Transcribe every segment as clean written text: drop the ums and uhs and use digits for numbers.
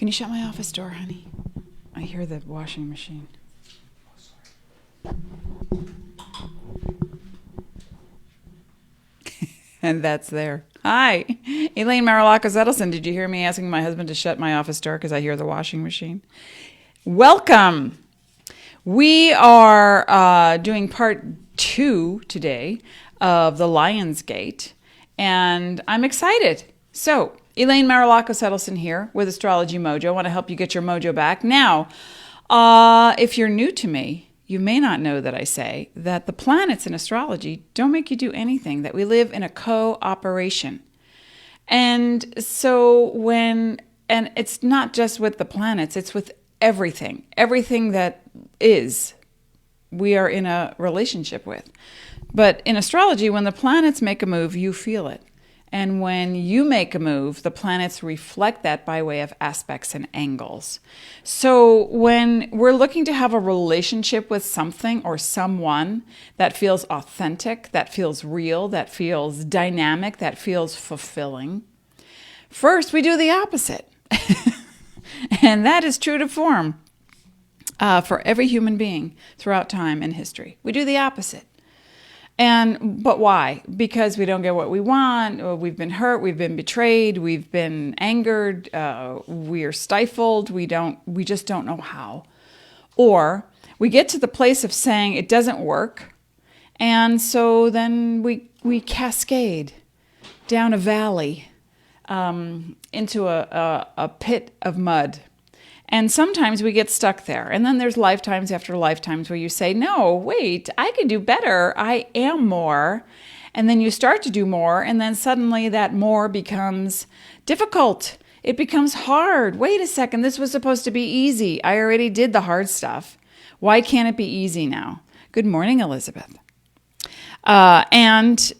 Can you shut my office door, honey? I hear the washing machine. And that's there. Hi, Elaine Marolakos Edelson. Did you hear me asking my husband to shut my office door because I hear the washing machine? Welcome. We are doing part 2 today of the Lion's Gate, and I'm excited. So, Elaine Marolakos Edelson here with Astrology Mojo. I want to help you get your mojo back. Now, if you're new to me, you may not know that I say that the planets in astrology don't make you do anything, that we live in a cooperation. And so and it's not just with the planets, it's with everything that is, we are in a relationship with. But in astrology, when the planets make a move, you feel it. And when you make a move, the planets reflect that by way of aspects and angles. So when we're looking to have a relationship with something or someone that feels authentic, that feels real, that feels dynamic, that feels fulfilling, first we do the opposite. And that is true to form for every human being throughout time and history. We do the opposite. But why? Because we don't get what we want, or we've been hurt, we've been betrayed, we've been angered, we are stifled, we just don't know how. Or we get to the place of saying it doesn't work, and so then we cascade down a valley into a pit of mud. And sometimes we get stuck there. And then there's lifetimes after lifetimes where you say, no, wait, I can do better. I am more. And then you start to do more. And then suddenly that more becomes difficult. It becomes hard. Wait a second. This was supposed to be easy. I already did the hard stuff. Why can't it be easy now? Good morning, Elizabeth. And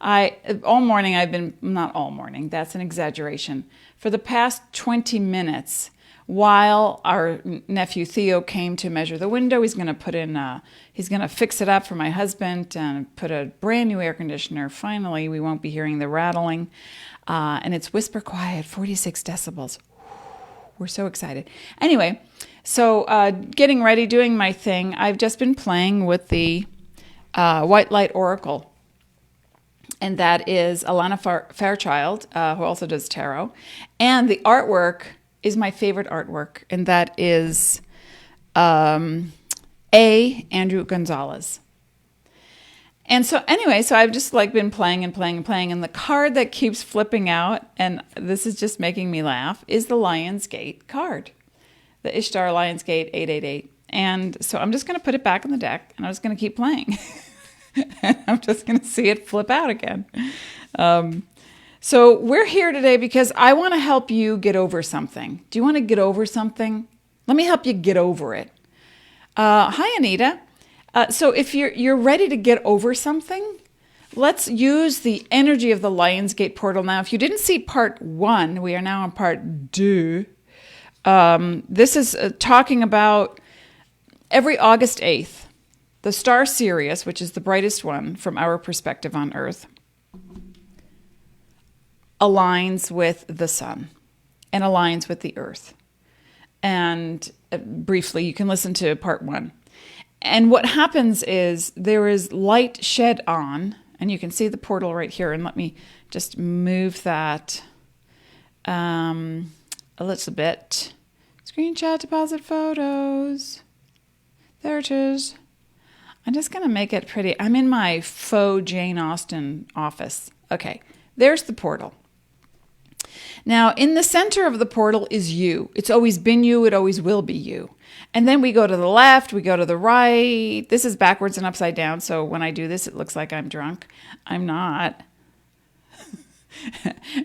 all morning I've been, not all morning, that's an exaggeration. For the past 20 minutes, while our nephew Theo came to measure the window, he's going to fix it up for my husband and put a brand new air conditioner. Finally, we won't be hearing the rattling. And it's whisper quiet, 46 decibels. We're so excited. Anyway, so getting ready, doing my thing. I've just been playing with the White Light Oracle. And that is Alana Fairchild, who also does tarot. And the artwork is my favorite artwork, and that is Andrew Gonzalez. And so anyway, so I've just been playing, and the card that keeps flipping out, and this is just making me laugh, is the Lion's Gate card. The Ishtar Lion's Gate 888. And so I'm just going to put it back in the deck, and I'm just going to keep playing. And I'm just going to see it flip out again. So we're here today because I want to help you get over something. Do you want to get over something? Let me help you get over it. Hi, Anita. So if you're ready to get over something, let's use the energy of the Lion's Gate portal. Now, if you didn't see part 1, we are now on part 2. This is talking about every August 8th. The star Sirius, which is the brightest one from our perspective on Earth, aligns with the sun and aligns with the Earth. And briefly, you can listen to part 1. And what happens is there is light shed on, and you can see the portal right here. And let me just move that a little bit. Screenshot, deposit photos. There it is. I'm just going to make it pretty. I'm in my faux Jane Austen office. Okay, there's the portal. Now, in the center of the portal is you. It's always been you. It always will be you. And then we go to the left. We go to the right. This is backwards and upside down. So when I do this, it looks like I'm drunk. I'm not.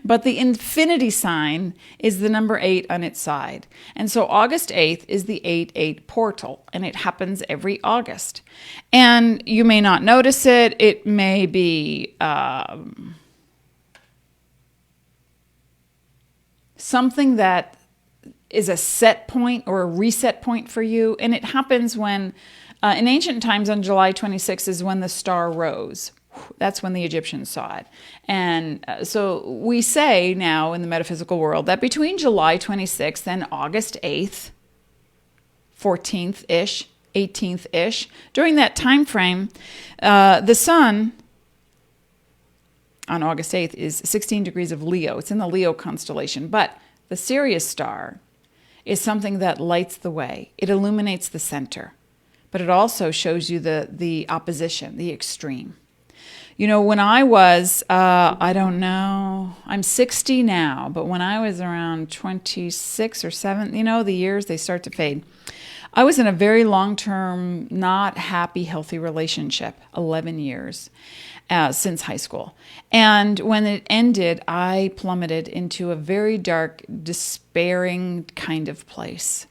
But the infinity sign is the number 8 on its side. And so August 8th is the 8-8 portal, and it happens every August. And you may not notice it. It may be something that is a set point or a reset point for you. And it happens when, in ancient times on July 26th is when the star rose. That's when the Egyptians saw it. And so we say now in the metaphysical world that between July 26th and August 8th, 14th-ish, 18th-ish, during that time frame, the sun on August 8th is 16 degrees of Leo. It's in the Leo constellation. But the Sirius star is something that lights the way. It illuminates the center. But it also shows you the opposition, the extreme. You know, when I was, I don't know, I'm 60 now, but when I was around 26 or 7, you know, the years, they start to fade. I was in a very long-term, not happy, healthy relationship, 11 years since high school. And when it ended, I plummeted into a very dark, despairing kind of place.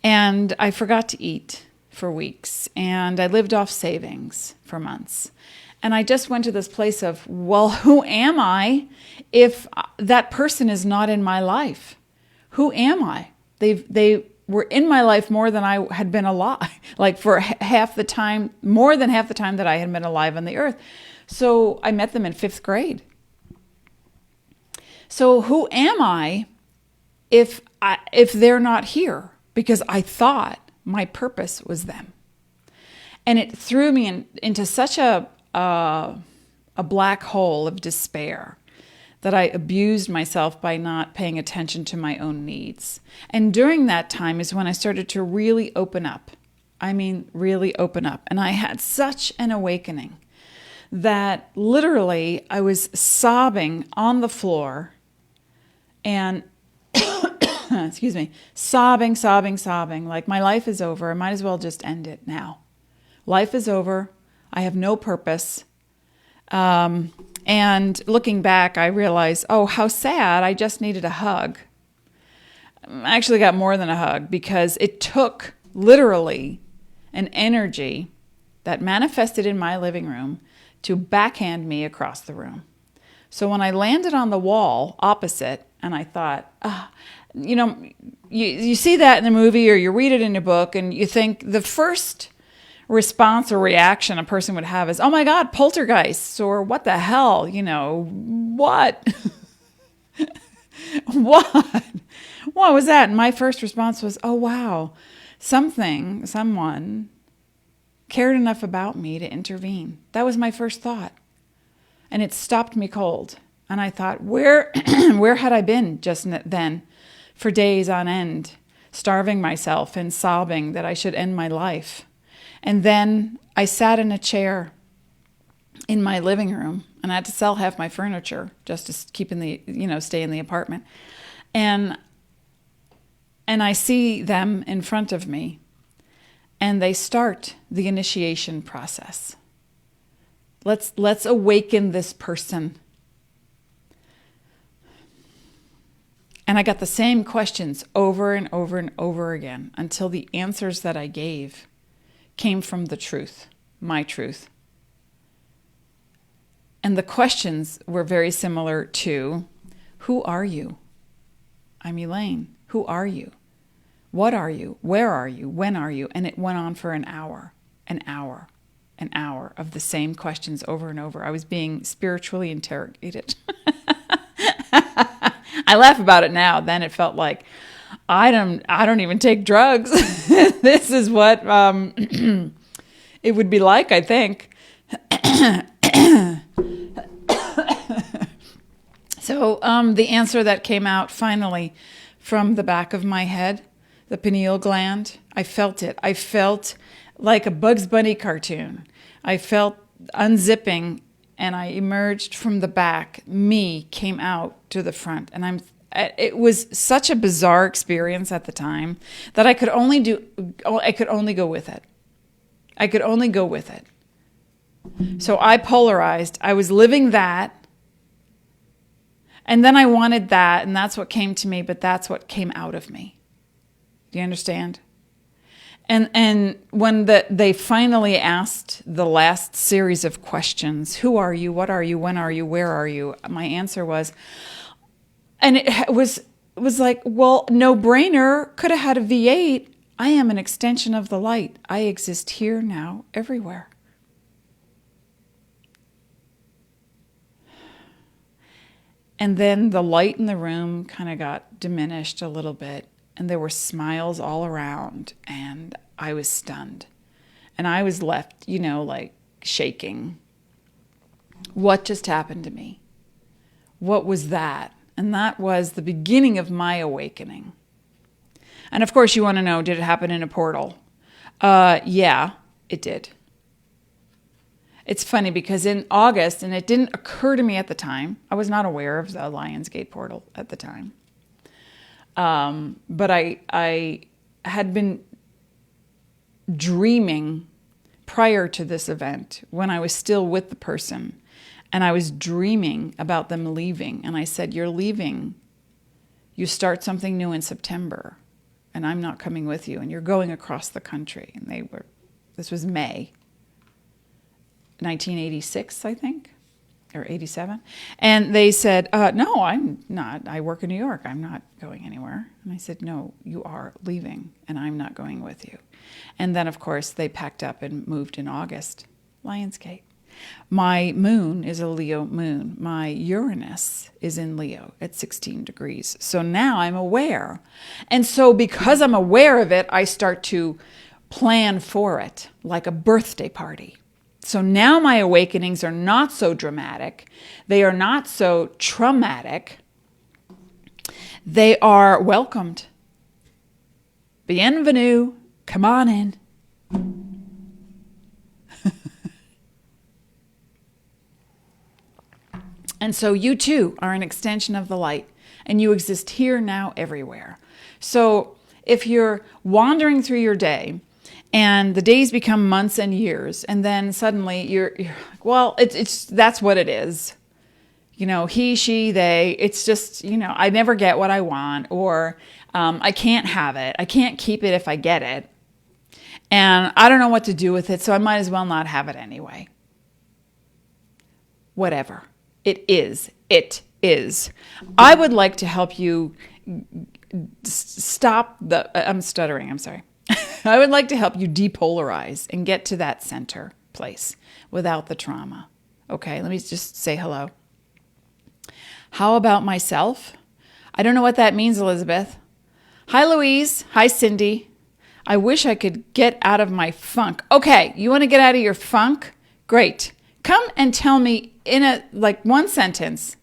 And I forgot to eat for weeks, and I lived off savings for months. And I just went to this place of, well, who am I if that person is not in my life? Who am I? They were in my life more than I had been alive, like for half the time, more than half the time that I had been alive on the earth. So I met them in 5th grade. So who am I if they're not here? Because I thought my purpose was them. And it threw me into such a black hole of despair that I abused myself by not paying attention to my own needs. And during that time is when I started to really open up. I mean, really open up. And I had such an awakening that literally I was sobbing on the floor and excuse me, sobbing, like my life is over. I might as well just end it now. Life is over. I have no purpose. And looking back, I realized, oh, how sad. I just needed a hug. I actually got more than a hug because it took literally an energy that manifested in my living room to backhand me across the room. So when I landed on the wall opposite, and I thought, you know, you see that in the movie or you read it in a book and you think the first response or reaction a person would have is, oh my God, poltergeists, or what the hell, you know, what? What was that? And my first response was, oh wow, someone cared enough about me to intervene. That was my first thought. And it stopped me cold. And I thought, where had I been just then for days on end, starving myself and sobbing that I should end my life? And then I sat in a chair in my living room, and I had to sell half my furniture just to keep stay in the apartment. And I see them in front of me, and they start the initiation process. Let's awaken this person. And I got the same questions over and over and over again until the answers that I gave came from the truth, my truth. And the questions were very similar to, who are you? I'm Elaine. Who are you? What are you? Where are you? When are you? And it went on for an hour of the same questions over and over. I was being spiritually interrogated. I laugh about it now. Then it felt like, I don't even take drugs. This is what it would be like, I think. So the answer that came out finally from the back of my head, the pineal gland, I felt it. I felt like a Bugs Bunny cartoon. I felt unzipping, and I emerged from the back. Me came out to the front, and it was such a bizarre experience at the time that I could only go with it. I could only go with it. So I polarized. I was living that, and then I wanted that, and that's what came to me, but that's what came out of me. Do you understand? And when they finally asked the last series of questions, who are you, what are you, when are you, where are you? My answer was, and it was like, well, no brainer, could have had a V8. I am an extension of the light. I exist here, now, everywhere. And then the light in the room kind of got diminished a little bit, and there were smiles all around, and I was stunned. And I was left, like shaking. What just happened to me? What was that? And that was the beginning of my awakening. And of course, you want to know, did it happen in a portal? Yeah, it did. It's funny because in August, and it didn't occur to me at the time, I was not aware of the Lionsgate portal at the time. But I had been dreaming prior to this event when I was still with the person, and I was dreaming about them leaving. And I said, "You're leaving. You start something new in September, and I'm not coming with you, and you're going across the country." And this was May 1986, I think, or 87. And they said, "No, I'm not. I work in New York. I'm not going anywhere." And I said, "No, you are leaving, and I'm not going with you." And then, of course, they packed up and moved in August. Lionsgate. My moon is a Leo moon. My Uranus is in Leo at 16 degrees. So now I'm aware. And so because I'm aware of it, I start to plan for it like a birthday party. So now my awakenings are not so dramatic. They are not so traumatic. They are welcomed. Bienvenue. Come on in. And so you too are an extension of the light, and you exist here, now, everywhere. So if you're wandering through your day and the days become months and years, and then suddenly you're well, it's that's what it is. He, she, they, it's just, I never get what I want, or I can't have it. I can't keep it if I get it. And I don't know what to do with it, so I might as well not have it anyway. Whatever. It is. It is. I would like to help you stop I'm stuttering, I'm sorry. I would like to help you depolarize and get to that center place without the trauma. Okay, let me just say hello. How about myself? I don't know what that means, Elizabeth. Hi, Louise. Hi, Cindy. I wish I could get out of my funk. Okay, you want to get out of your funk? Great. Come and tell me in one sentence.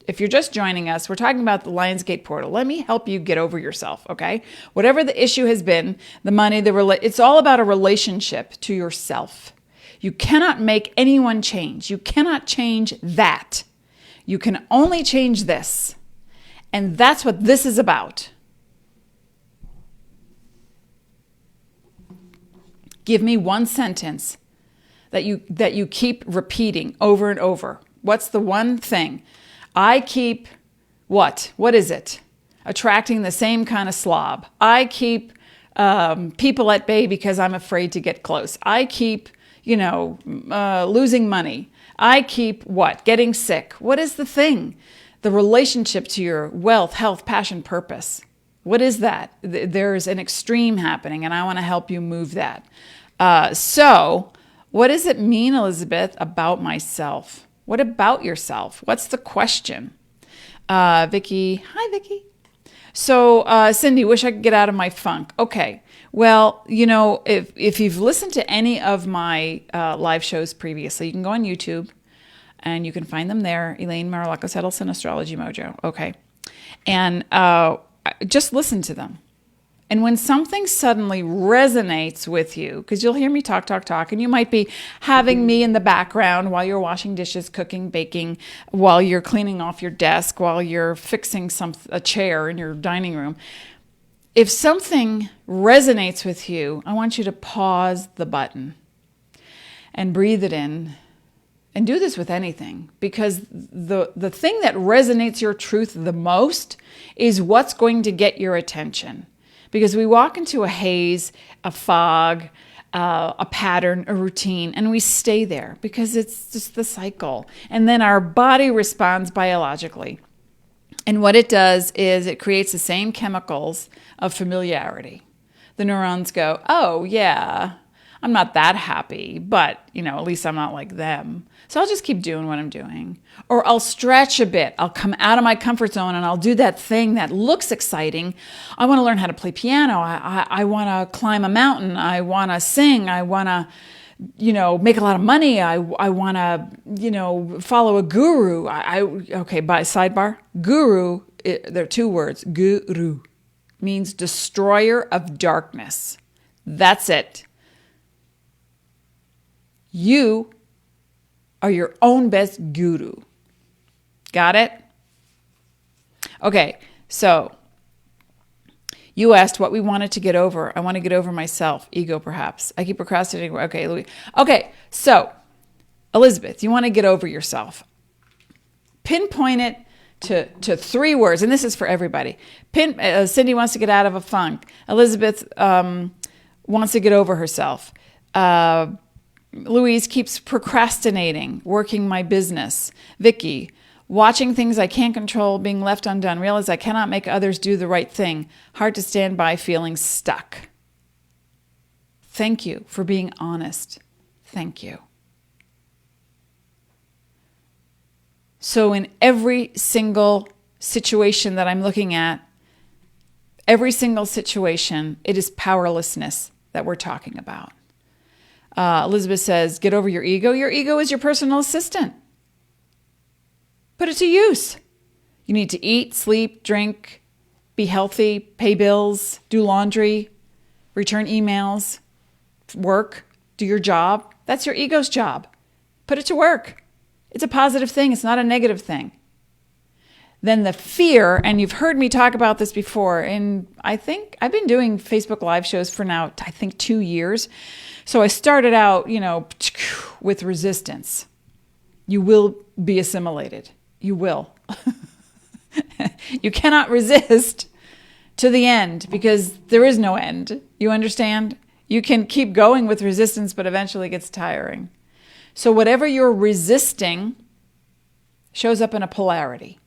If you're just joining us, we're talking about the Lionsgate portal. Let me help you get over yourself, okay? Whatever the issue has been, the money, it's all about a relationship to yourself. You cannot make anyone change. You cannot change that. You can only change this. And that's what this is about. Give me one sentence that you keep repeating over and over. What's the one thing? I keep what? What is it? Attracting the same kind of slob. I keep people at bay because I'm afraid to get close. I keep, losing money. I keep what? Getting sick. What is the thing? The relationship to your wealth, health, passion, purpose. What is that? There's an extreme happening, and I want to help you move that. So what does it mean, Elizabeth, about myself? What about yourself? What's the question? Vicky. Hi, Vicky. So, Cindy, wish I could get out of my funk. Okay. Well, if you've listened to any of my live shows previously, you can go on YouTube and you can find them there. Elaine Marolakos Edelson, Astrology Mojo. Okay. And just listen to them. And when something suddenly resonates with you, because you'll hear me talk, and you might be having me in the background while you're washing dishes, cooking, baking, while you're cleaning off your desk, while you're fixing a chair in your dining room. If something resonates with you, I want you to pause the button and breathe it in. And do this with anything, because the thing that resonates your truth the most is what's going to get your attention. Because we walk into a haze, a fog, a pattern, a routine, and we stay there because it's just the cycle. And then our body responds biologically. And what it does is it creates the same chemicals of familiarity. The neurons go, oh, yeah, I'm not that happy, but, at least I'm not like them. So I'll just keep doing what I'm doing. Or I'll stretch a bit. I'll come out of my comfort zone and I'll do that thing that looks exciting. I want to learn how to play piano. I want to climb a mountain. I want to sing. I want to, make a lot of money. I want to, follow a guru. Okay, by sidebar. Guru, there are two words. Guru means destroyer of darkness. That's it. You are your own best guru. Got it? Okay, so you asked what we wanted to get over. I want to get over myself, ego perhaps. I keep procrastinating. Okay, Louis. Okay, so Elizabeth, you want to get over yourself. Pinpoint it to three words, and this is for everybody. Cindy wants to get out of a funk. Elizabeth wants to get over herself. Louise keeps procrastinating, working my business. Vicky, watching things I can't control, being left undone. Realize I cannot make others do the right thing. Hard to stand by, feeling stuck. Thank you for being honest. Thank you. So in every single situation that I'm looking at, every single situation, it is powerlessness that we're talking about. Elizabeth says, get over your ego. Your ego is your personal assistant. Put it to use. You need to eat, sleep, drink, be healthy, pay bills, do laundry, return emails, work, do your job. That's your ego's job. Put it to work. It's a positive thing. It's not a negative thing. Then the fear, and you've heard me talk about this before, and I think I've been doing Facebook Live shows for now, 2 years. So I started out, with resistance. You will be assimilated. You will. You cannot resist to the end because there is no end. You understand? You can keep going with resistance, but eventually it gets tiring. So whatever you're resisting shows up in a polarity.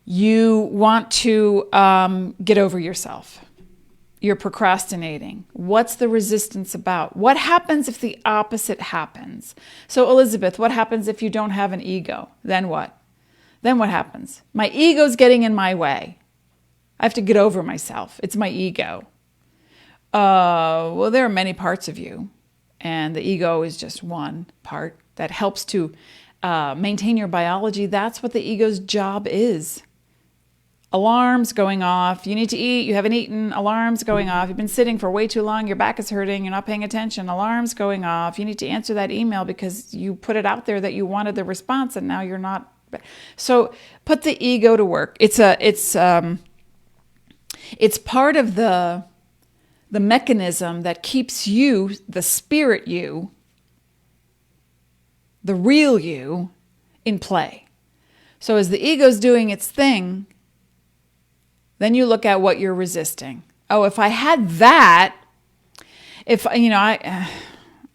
You want to get over yourself. You're procrastinating. What's the resistance about? What happens if the opposite happens? So Elizabeth, what happens if you don't have an ego? Then what? Then what happens? My ego's getting in my way. I have to get over myself. It's my ego. Well, there are many parts of you, and the ego is just one part that helps to maintain your biology. That's what the ego's job is. Alarms going off. You need to eat. You haven't eaten. Alarms going off. You've been sitting for way too long. Your back is hurting. You're not paying attention. Alarms going off. You need to answer that email because you put it out there that you wanted the response and now you're not. So put the ego to work. It's part of the mechanism that keeps you, the spirit you, the real you, in play. So as the ego's doing its thing, then you look at what you're resisting. Oh, if I had that,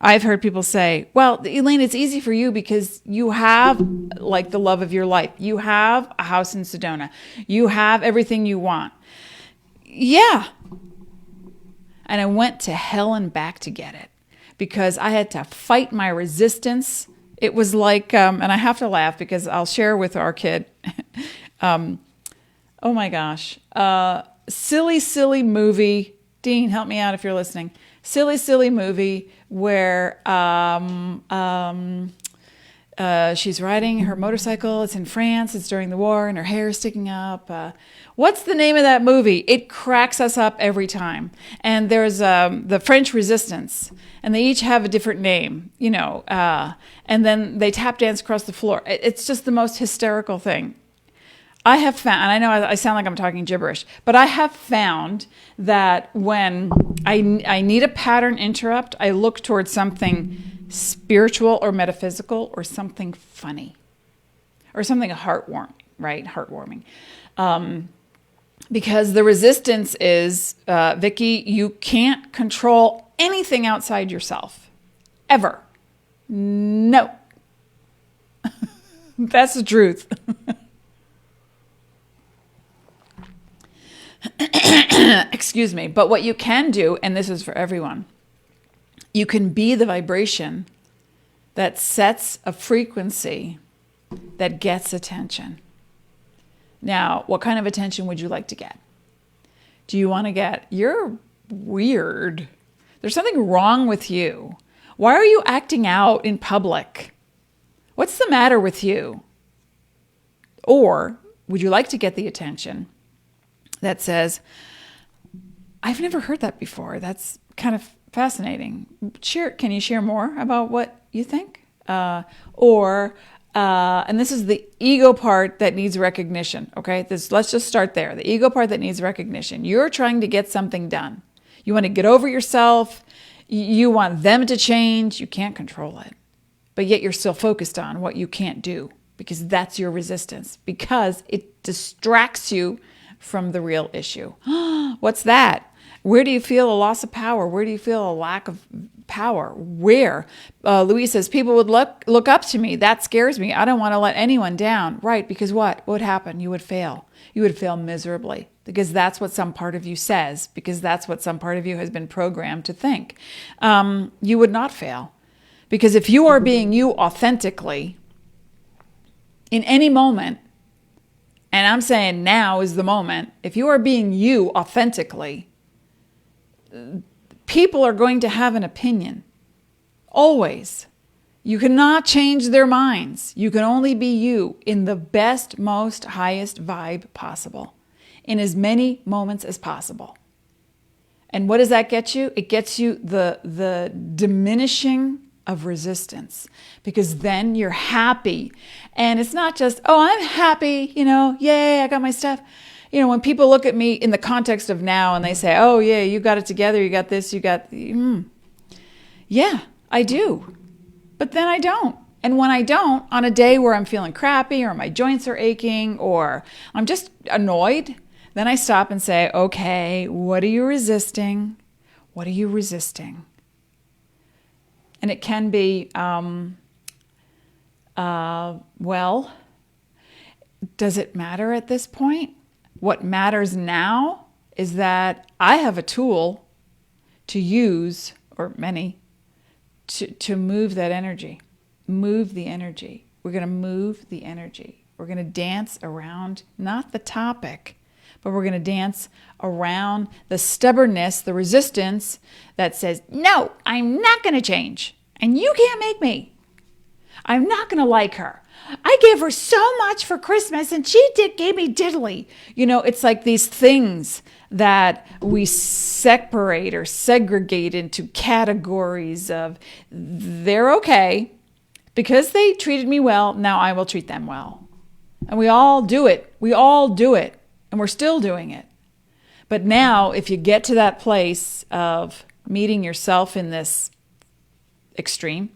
I've heard people say, well, Elaine, it's easy for you because you have like the love of your life. You have a house in Sedona. You have everything you want. Yeah. And I went to hell and back to get it because I had to fight my resistance. It was like, and I have to laugh because I'll share with our kid, oh my gosh. Silly movie. Dean, help me out if you're listening. Silly movie where she's riding her motorcycle. It's in France. It's during the war and her hair is sticking up. What's the name of that movie? It cracks us up every time. And there's the French Resistance. And they each have a different name, and then they tap dance across the floor. It's just the most hysterical thing. I have found, and I know I sound like I'm talking gibberish, but I have found that when I need a pattern interrupt, I look towards something spiritual or metaphysical or something funny or something heartwarming, right? Heartwarming. Because the resistance is, Vicky, you can't control anything outside yourself. Ever. No. That's the truth. Excuse me. But what you can do, and this is for everyone, you can be the vibration that sets a frequency that gets attention. Now, what kind of attention would you like to get? Do you want to get, you're weird. There's something wrong with you. Why are you acting out in public? What's the matter with you? Or would you like to get the attention that says, I've never heard that before. That's kind of fascinating. Can you share more about what you think? And this is the ego part that needs recognition, okay? Let's just start there. The ego part that needs recognition. You're trying to get something done. You want to get over yourself. You want them to change. You can't control it. But yet you're still focused on what you can't do because that's your resistance, because it distracts you from the real issue. What's that? Where do you feel a loss of power? Where do you feel a lack of power? Where? Louise says, people would look up to me. That scares me. I don't want to let anyone down. Right, because what would happen? You would fail. You would fail miserably because that's what some part of you says, because that's what some part of you has been programmed to think. You would not fail. Because if you are being you authentically, in any moment, and I'm saying now is the moment, if you are being you authentically, people are going to have an opinion. Always. You cannot change their minds. You can only be you in the best, most highest vibe possible, in as many moments as possible. And what does that get you? It gets you the diminishing of resistance, because then you're happy. And it's not just, oh, I'm happy, yay, I got my stuff. When people look at me in the context of now and they say, oh, yeah, you got it together, you got this, you got, yeah, I do. But then I don't. And when I don't, on a day where I'm feeling crappy or my joints are aching or I'm just annoyed, then I stop and say, okay, what are you resisting? What are you resisting? And it can be, well, does it matter at this point? What matters now is that I have a tool to use, or many, to move that energy. Move the energy. We're going to move the energy. We're going to dance around, not the topic, but we're going to dance around the stubbornness, the resistance that says, no, I'm not going to change. And you can't make me. I'm not going to like her. I gave her so much for Christmas and she gave me diddly. It's like these things that we separate or segregate into categories of they're okay because they treated me well. Now I will treat them well. And we all do it. We all do it. And we're still doing it. But now if you get to that place of meeting yourself in this extreme,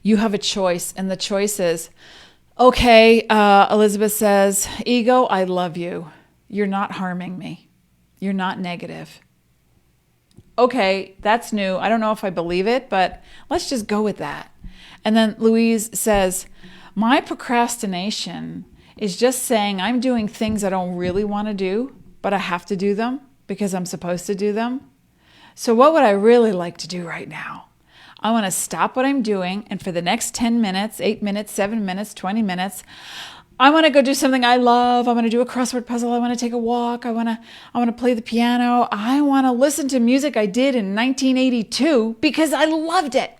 you have a choice, and the choice is, okay, Elizabeth says, ego, I love you. You're not harming me. You're not negative. Okay, that's new. I don't know if I believe it, but let's just go with that. And then Louise says, my procrastination is just saying I'm doing things I don't really want to do, but I have to do them because I'm supposed to do them. So what would I really like to do right now? I want to stop what I'm doing, and for the next 10 minutes, 8 minutes, 7 minutes, 20 minutes, I want to go do something I love. I want to do a crossword puzzle. I want to take a walk. I want to play the piano. I want to listen to music I did in 1982 because I loved it.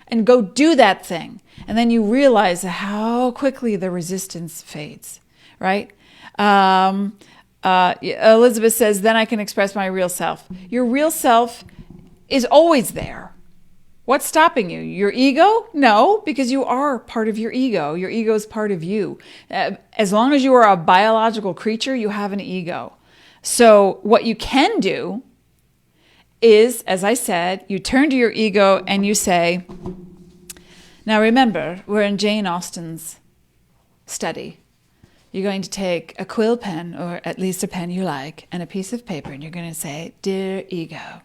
And go do that thing. And then you realize how quickly the resistance fades, right? Elizabeth says, then I can express my real self. Your real self is always there. What's stopping you? Your ego? No, because you are part of your ego. Your ego is part of you. As long as you are a biological creature, you have an ego. So what you can do is, as I said, you turn to your ego and you say, now remember, we're in Jane Austen's study. You're going to take a quill pen, or at least a pen you like, and a piece of paper, and you're going to say, dear ego,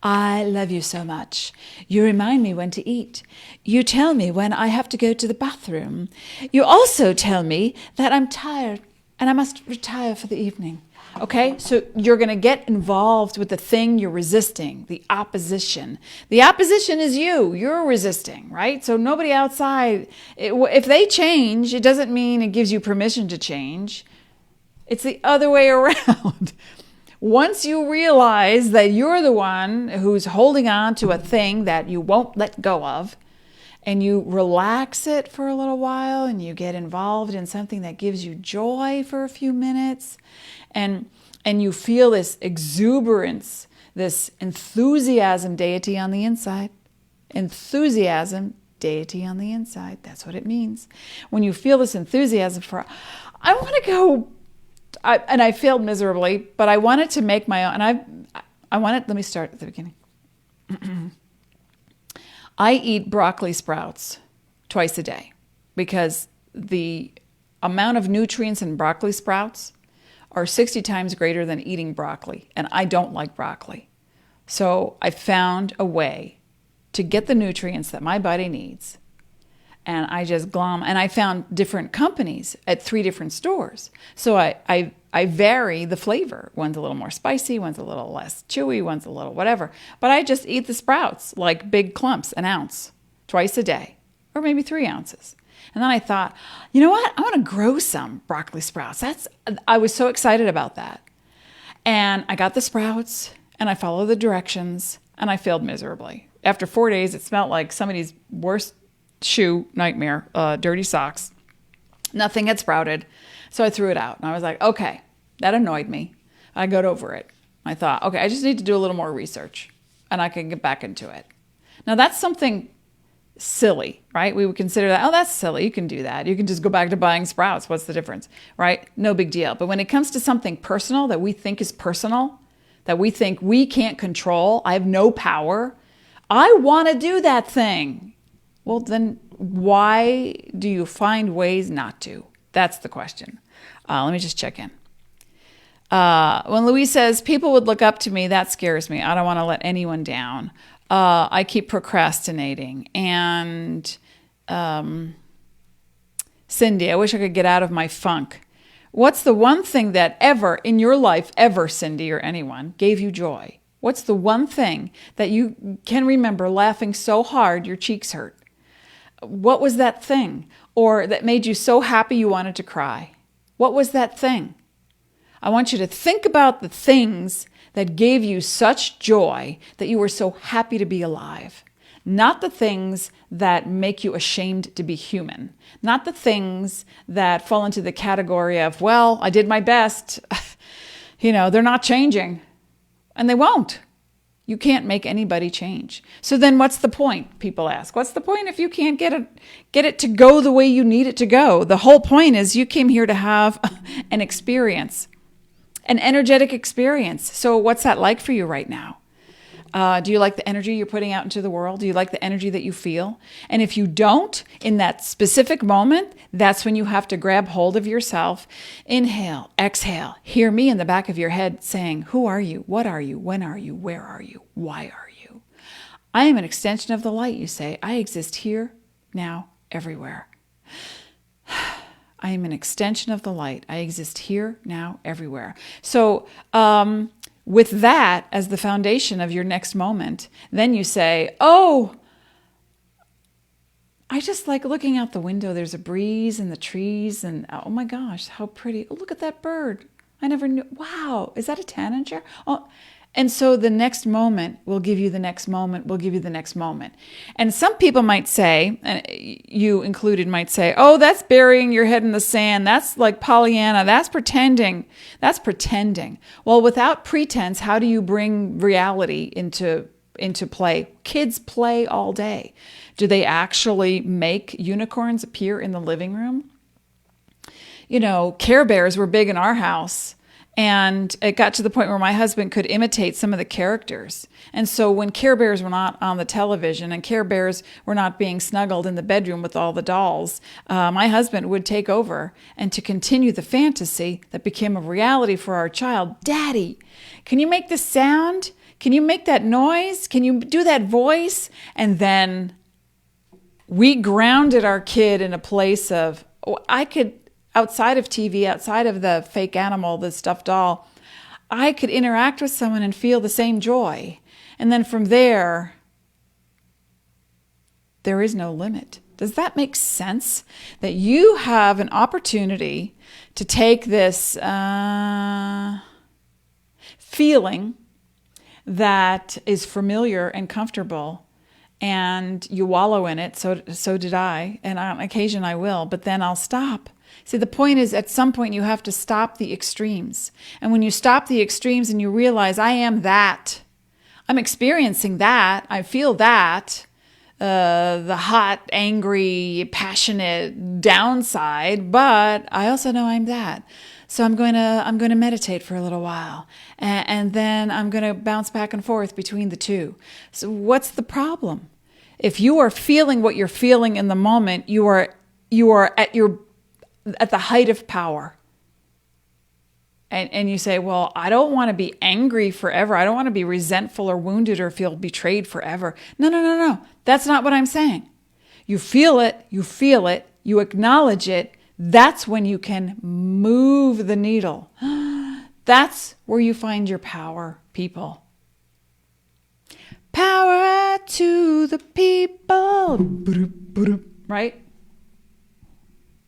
I love you so much. You remind me when to eat. You tell me when I have to go to the bathroom. You also tell me that I'm tired and I must retire for the evening. Okay, so you're going to get involved with the thing you're resisting, the opposition. The opposition is you. You're resisting, right? So nobody outside, if they change, it doesn't mean it gives you permission to change. It's the other way around. Once you realize that you're the one who's holding on to a thing that you won't let go of, and you relax it for a little while, and you get involved in something that gives you joy for a few minutes, and you feel this exuberance, this enthusiasm, deity on the inside. Enthusiasm, deity on the inside. That's what it means. When you feel this enthusiasm for, I want to go, and I failed miserably, but I wanted to make my own, and let me start at the beginning. I eat broccoli sprouts twice a day because the amount of nutrients in broccoli sprouts are 60 times greater than eating broccoli, and I don't like broccoli. So I found a way to get the nutrients that my body needs, and I just glom, and I found different companies at 3 different stores. So I vary the flavor. One's a little more spicy, one's a little less chewy, one's a little whatever. But I just eat the sprouts like big clumps, an ounce, twice a day, or maybe 3 ounces. And then I thought, you know what? I want to grow some broccoli sprouts. I was so excited about that. And I got the sprouts, and I followed the directions, and I failed miserably. After 4 days, it smelled like somebody's worst shoe nightmare, dirty socks. Nothing had sprouted. So I threw it out. And I was like, okay, that annoyed me. I got over it. I thought, okay, I just need to do a little more research, and I can get back into it. Now, that's something silly, right? We would consider that, oh, that's silly. You can do that. You can just go back to buying sprouts. What's the difference, right? No big deal. But when it comes to something personal that we think is personal, that we think we can't control, I have no power, I want to do that thing. Well, then why do you find ways not to? That's the question. Let me just check in. When Louise says, people would look up to me, that scares me. I don't want to let anyone down. I keep procrastinating. And Cindy, I wish I could get out of my funk. What's the one thing that ever in your life, ever, Cindy or anyone, gave you joy? What's the one thing that you can remember laughing so hard your cheeks hurt? What was that thing? Or that made you so happy you wanted to cry? What was that thing? I want you to think about the things that gave you such joy that you were so happy to be alive. Not the things that make you ashamed to be human. Not the things that fall into the category of, well, I did my best. They're not changing. And they won't. You can't make anybody change. So then what's the point? People ask. What's the point if you can't get it to go the way you need it to go? The whole point is you came here to have an experience, an energetic experience. So what's that like for you right now? Do you like the energy you're putting out into the world? Do you like the energy that you feel? And if you don't, in that specific moment, that's when you have to grab hold of yourself. Inhale, exhale. Hear me in the back of your head saying, who are you? What are you? When are you? Where are you? Why are you? I am an extension of the light, you say. I exist here, now, everywhere. I am an extension of the light. I exist here, now, everywhere. So, with that as the foundation of your next moment, then you say, oh, I just like looking out the window. There's a breeze in the trees, and oh my gosh, how pretty. Oh, look at that bird. I never knew. Wow, is that a tanager? Oh, and so the next moment will give you the next moment, will give you the next moment. And some people might say, and you included might say, oh, that's burying your head in the sand. That's like Pollyanna. That's pretending. That's pretending. Well, without pretense, how do you bring reality into play? Kids play all day. Do they actually make unicorns appear in the living room? Care Bears were big in our house. And it got to the point where my husband could imitate some of the characters. And so when Care Bears were not on the television and Care Bears were not being snuggled in the bedroom with all the dolls, my husband would take over and to continue the fantasy that became a reality for our child. Daddy, can you make the sound? Can you make that noise? Can you do that voice? And then we grounded our kid in a place of, outside of TV, outside of the fake animal, the stuffed doll, I could interact with someone and feel the same joy. And then from there is no limit. Does that make sense? That you have an opportunity to take this feeling that is familiar and comfortable, and you wallow in it. So did I, and on occasion I will, but then I'll stop. See, the point is, at some point you have to stop the extremes. And when you stop the extremes and you realize, I am that, I'm experiencing that, I feel that, the hot, angry, passionate downside, but I also know I'm that. So I'm going to meditate for a little while, and then I'm going to bounce back and forth between the two. So what's the problem? If you are feeling what you're feeling in the moment, you are at the height of power. And you say, well, I don't want to be angry forever. I don't want to be resentful or wounded or feel betrayed forever. No. That's not what I'm saying. You feel it, you acknowledge it. That's when you can move the needle. That's where you find your power, people. Power to the people. Right?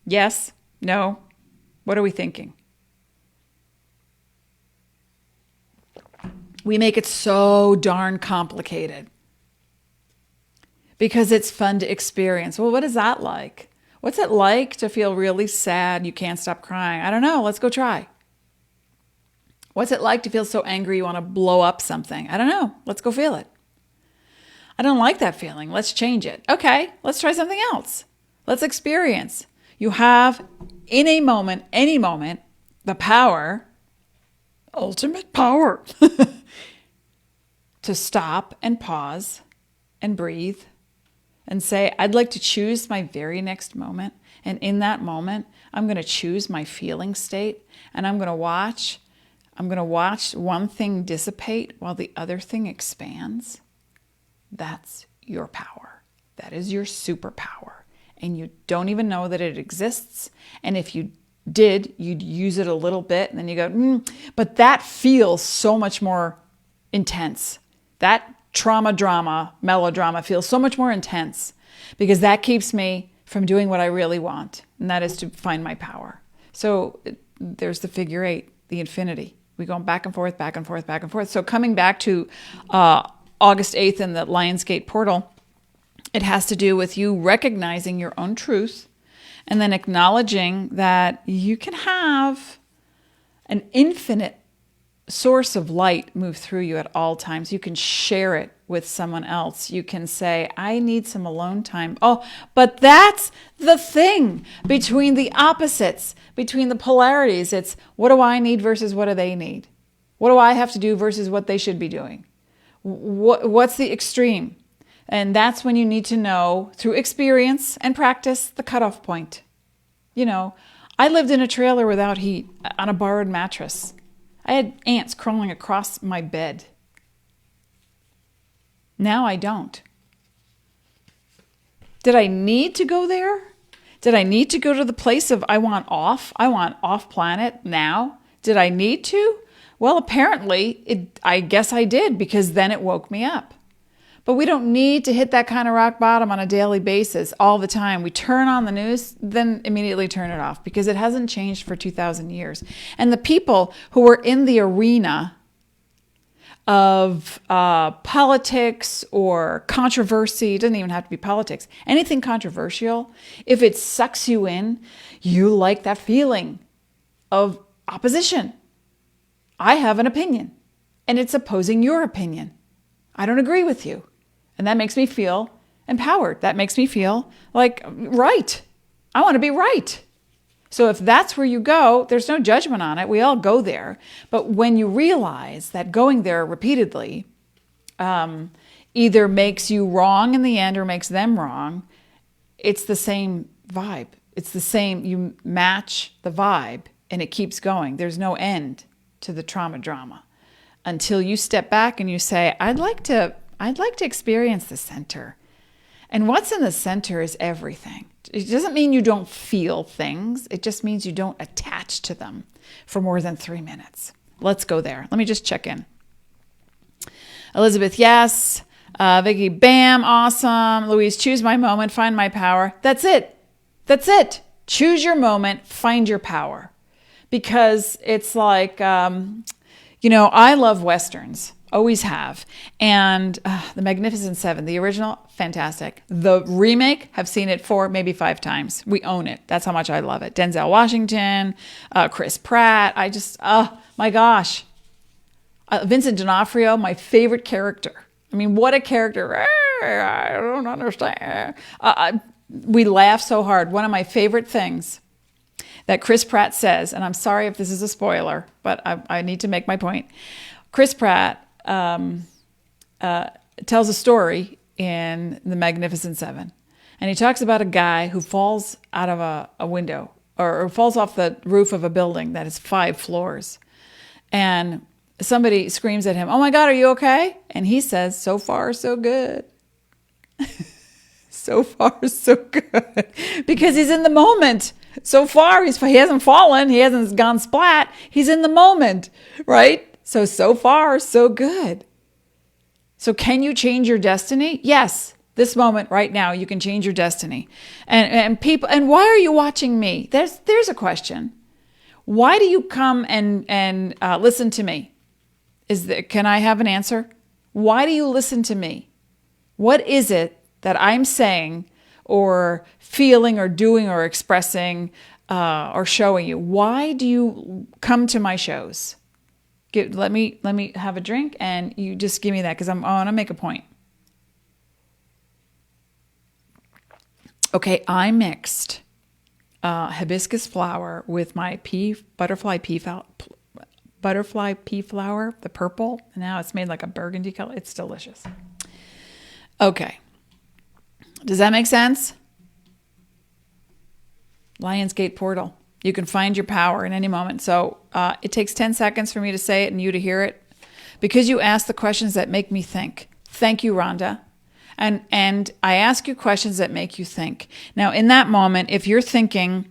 Yes? No? What are we thinking? We make it so darn complicated because it's fun to experience. Well, what is that like? What's it like to feel really sad you can't stop crying? I don't know. Let's go try. What's it like to feel so angry you want to blow up something? I don't know. Let's go feel it. I don't like that feeling. Let's change it. Okay, let's try something else. Let's experience. You have, in a moment, any moment, the power, ultimate power, to stop and pause and breathe and say, I'd like to choose my very next moment. And in that moment, I'm going to choose my feeling state, and I'm going to watch one thing dissipate while the other thing expands. That's your power. That is your superpower. And you don't even know that it exists. And if you did, you'd use it a little bit, and then you go, but that feels so much more intense. That drama, melodrama feels so much more intense because that keeps me from doing what I really want, and that is to find my power. So there's the figure eight, the infinity. We go back and forth, back and forth, back and forth. So coming back to August 8th in the Lionsgate portal, it has to do with you recognizing your own truth and then acknowledging that you can have an infinite source of light move through you at all times. You can share it with someone else. You can say, I need some alone time. Oh, but that's the thing between the opposites, between the polarities. It's what do I need versus what do they need? What do I have to do versus what they should be doing? What's the extreme? And that's when you need to know, through experience and practice, the cutoff point. You know, I lived in a trailer without heat on a borrowed mattress. I had ants crawling across my bed. Now I don't. Did I need to go there? Did I need to go to the place of I want off planet now? Did I need to? Well, apparently, I guess I did, because then it woke me up. But we don't need to hit that kind of rock bottom on a daily basis all the time. We turn on the news, then immediately turn it off, because it hasn't changed for 2,000 years. And the people who were in the arena of politics or controversy, it doesn't even have to be politics, anything controversial, if it sucks you in, you like that feeling of opposition. I have an opinion, and it's opposing your opinion. I don't agree with you. And that makes me feel empowered. That makes me feel like right. I want to be right. So if that's where you go, there's no judgment on it. We all go there. But when you realize that going there repeatedly either makes you wrong in the end or makes them wrong, it's the same vibe. It's the same. You match the vibe and it keeps going. There's no end to the trauma drama until you step back and you say, I'd like to experience the center. And what's in the center is everything. It doesn't mean you don't feel things. It just means you don't attach to them for more than 3 minutes. Let's go there. Let me just check in. Elizabeth, yes. Vicky, bam, awesome. Louise, choose my moment, find my power. That's it. That's it. Choose your moment, find your power. Because it's like, I love Westerns. Always have. And The Magnificent Seven, the original, fantastic. The remake, have seen it 4, maybe 5 times. We own it. That's how much I love it. Denzel Washington, Chris Pratt. My gosh. Vincent D'Onofrio, my favorite character. I mean, what a character. I don't understand. We laugh so hard. One of my favorite things that Chris Pratt says, and I'm sorry if this is a spoiler, but I need to make my point. Chris Pratt tells a story in The Magnificent Seven. And he talks about a guy who falls out of a window or falls off the roof of a building that is 5 floors. And somebody screams at him, "Oh my God, are you okay?" And he says, "So far, so good." So far, so good. Because he's in the moment. So far, he hasn't fallen. He hasn't gone splat. He's in the moment, right? So far, so good. So can you change your destiny? Yes. This moment right now, you can change your destiny. And people, and why are you watching me? There's a question. Why do you come and listen to me? Can I have an answer? Why do you listen to me? What is it that I'm saying or feeling or doing or expressing or showing you? Why do you come to my shows? Let me have a drink and you just give me that because I want to make a point. Okay, I mixed hibiscus flower with my butterfly pea flower, the purple. And now it's made like a burgundy color. It's delicious. Okay. Does that make sense? Lionsgate portal. You can find your power in any moment. So it takes 10 seconds for me to say it and you to hear it. Because you ask the questions that make me think. Thank you, Rhonda. And I ask you questions that make you think. Now, in that moment, if you're thinking,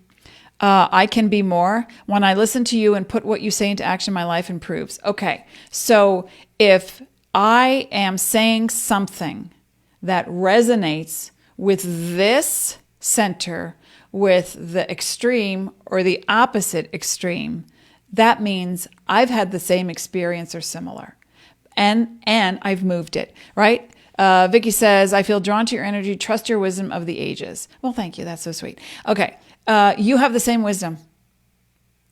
I can be more, when I listen to you and put what you say into action, my life improves. Okay, so if I am saying something that resonates with this center, with the extreme or the opposite extreme, that means I've had the same experience or similar. And I've moved it, right? Vicky says, I feel drawn to your energy, trust your wisdom of the ages. Well, thank you. That's so sweet. Okay. You have the same wisdom.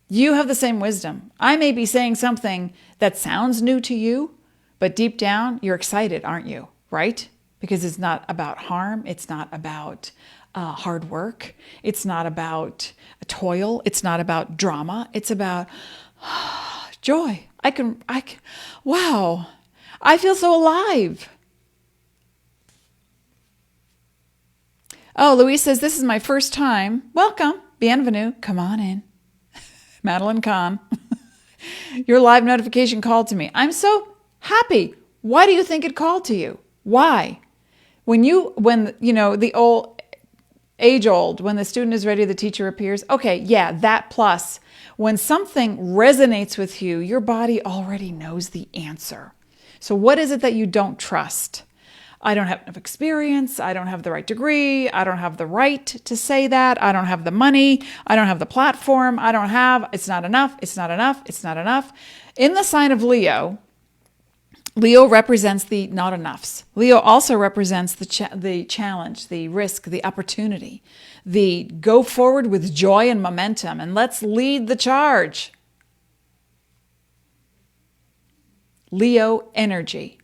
You have the same wisdom. I may be saying something that sounds new to you, but deep down, you're excited, aren't you? Right? Because it's not about harm. It's not about hard work. It's not about toil. It's not about drama. It's about joy. Wow. I feel so alive. Oh, Louise says, this is my first time. Welcome. Bienvenue. Come on in. Madeline Kahn. Your live notification called to me. I'm so happy. Why do you think it called to you? Why? When the old age old, when the student is ready, the teacher appears. Okay, yeah, that plus. When something resonates with you, your body already knows the answer. So what is it that you don't trust? I don't have enough experience. I don't have the right degree. I don't have the right to say that. I don't have the money. I don't have the platform. It's not enough. It's not enough. It's not enough. In the sign of Leo, Leo represents the not enoughs. Leo also represents the challenge, the risk, the opportunity, the go forward with joy and momentum, and let's lead the charge. Leo energy.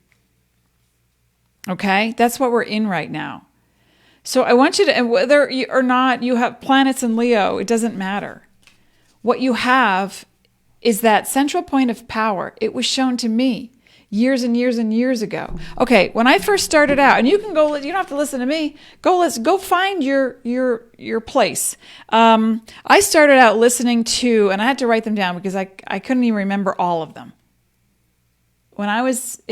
Okay, that's what we're in right now. So I want you to, and whether you or not you have planets in Leo, it doesn't matter. What you have is that central point of power. It was shown to me years and years and years ago. Okay, when I first started out, and you can go, you don't have to listen to me. Let's go find your place. I started out listening to, and I had to write them down because I couldn't even remember all of them. When I was